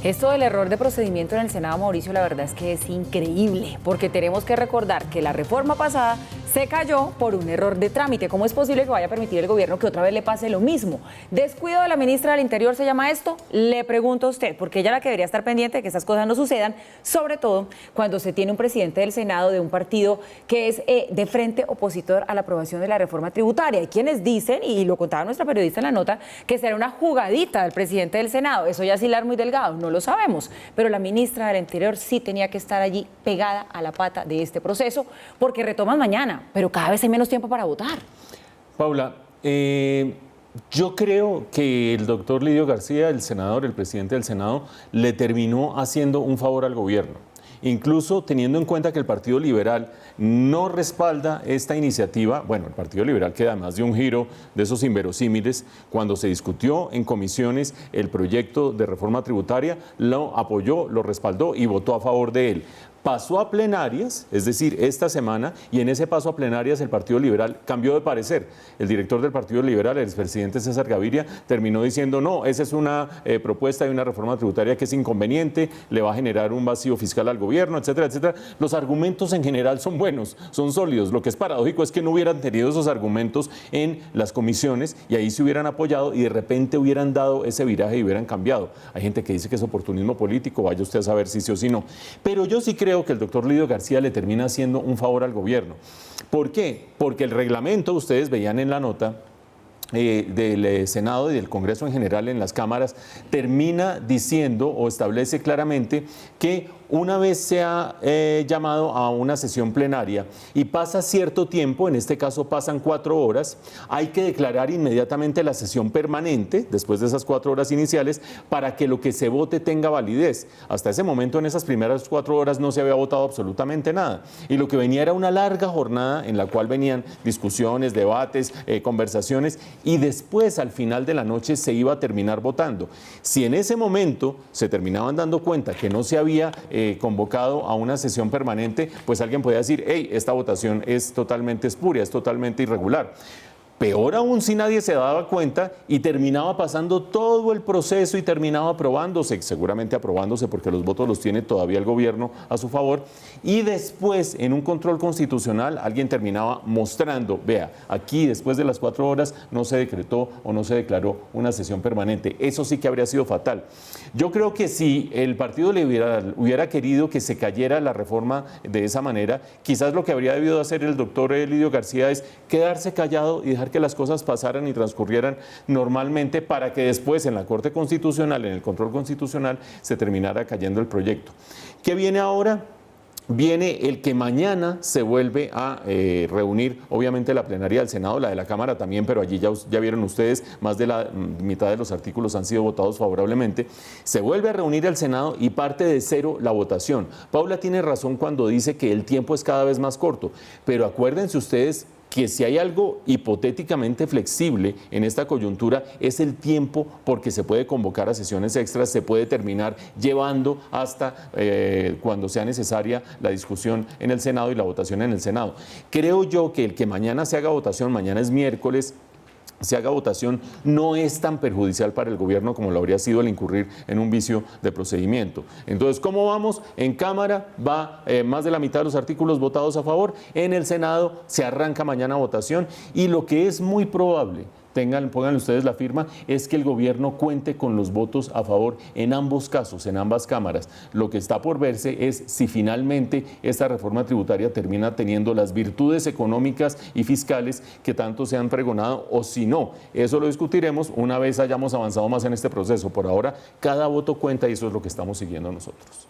Esto del error de procedimiento en el Senado, Mauricio, la verdad es que es increíble, porque tenemos que recordar que la reforma pasada se cayó por un error de trámite. ¿Cómo es posible que vaya a permitir el gobierno que otra vez le pase lo mismo? ¿Descuido de la ministra del Interior se llama esto? Le pregunto a usted, porque ella es la que debería estar pendiente de que esas cosas no sucedan, sobre todo cuando se tiene un presidente del Senado de un partido que es de frente opositor a la aprobación de la reforma tributaria. Hay quienes dicen, y lo contaba nuestra periodista en la nota, que será una jugadita del presidente del Senado. Eso ya es hilar muy delgado, no lo sabemos, pero la ministra del Interior sí tenía que estar allí pegada a la pata de este proceso, porque retoman mañana, pero cada vez hay menos tiempo para votar. Paula, yo creo que el doctor Lidio García, el senador, el presidente del Senado, le terminó haciendo un favor al gobierno. Incluso teniendo en cuenta que el Partido Liberal no respalda esta iniciativa, bueno, el Partido Liberal que además de un giro de esos inverosímiles, cuando se discutió en comisiones el proyecto de reforma tributaria, lo apoyó, lo respaldó y votó a favor de él. Pasó a plenarias, es decir, esta semana, y en ese paso a plenarias el Partido Liberal cambió de parecer. El director del Partido Liberal, el expresidente César Gaviria, terminó diciendo, no, esa es una propuesta de una reforma tributaria que es inconveniente, le va a generar un vacío fiscal al gobierno, etcétera, etcétera. Los argumentos en general son buenos, son sólidos. Lo que es paradójico es que no hubieran tenido esos argumentos en las comisiones y ahí se hubieran apoyado y de repente hubieran dado ese viraje y hubieran cambiado. Hay gente que dice que es oportunismo político, vaya usted a saber si sí o si no. Pero yo sí creo que el doctor Lidio García le termina haciendo un favor al gobierno. ¿Por qué? Porque el reglamento, ustedes veían en la nota, del Senado y del Congreso en general en las cámaras, termina diciendo o establece claramente que una vez se ha llamado a una sesión plenaria y pasa cierto tiempo, en este caso pasan 4 horas, hay que declarar inmediatamente la sesión permanente, después de esas 4 horas iniciales, para que lo que se vote tenga validez. Hasta ese momento, en esas primeras 4 horas, no se había votado absolutamente nada. Y lo que venía era una larga jornada en la cual venían discusiones, debates, conversaciones, y después, al final de la noche, se iba a terminar votando. Si en ese momento se terminaban dando cuenta que no se había convocado a una sesión permanente, pues alguien podía decir, hey, esta votación es totalmente espuria, es totalmente irregular. Peor aún si nadie se daba cuenta y terminaba pasando todo el proceso y terminaba aprobándose, seguramente aprobándose porque los votos los tiene todavía el gobierno a su favor, y después en un control constitucional alguien terminaba mostrando, vea, aquí después de las 4 horas no se decretó o no se declaró una sesión permanente. Eso sí que habría sido fatal. Yo creo que si el Partido Liberal hubiera querido que se cayera la reforma de esa manera, quizás lo que habría debido hacer el doctor Lidio García es quedarse callado y dejar que las cosas pasaran y transcurrieran normalmente para que después en la Corte Constitucional, en el control constitucional, se terminara cayendo el proyecto. ¿Qué viene ahora? Viene el que mañana se vuelve a reunir, obviamente la plenaria del Senado, la de la Cámara también, pero allí ya vieron ustedes, más de la mitad de los artículos han sido votados favorablemente. Se vuelve a reunir el Senado y parte de cero la votación. Paula tiene razón cuando dice que el tiempo es cada vez más corto, pero acuérdense ustedes que si hay algo hipotéticamente flexible en esta coyuntura es el tiempo, porque se puede convocar a sesiones extras, se puede terminar llevando hasta cuando sea necesaria la discusión en el Senado y la votación en el Senado. Creo yo que el que mañana se haga votación, mañana es miércoles, se haga votación, no es tan perjudicial para el gobierno como lo habría sido el incurrir en un vicio de procedimiento. Entonces, ¿cómo vamos? En Cámara va más de la mitad de los artículos votados a favor, en el Senado se arranca mañana votación y lo que es muy probable, pónganle ustedes la firma, es que el gobierno cuente con los votos a favor en ambos casos, en ambas cámaras. Lo que está por verse es si finalmente esta reforma tributaria termina teniendo las virtudes económicas y fiscales que tanto se han pregonado o si no. Eso lo discutiremos una vez hayamos avanzado más en este proceso. Por ahora, cada voto cuenta y eso es lo que estamos siguiendo nosotros.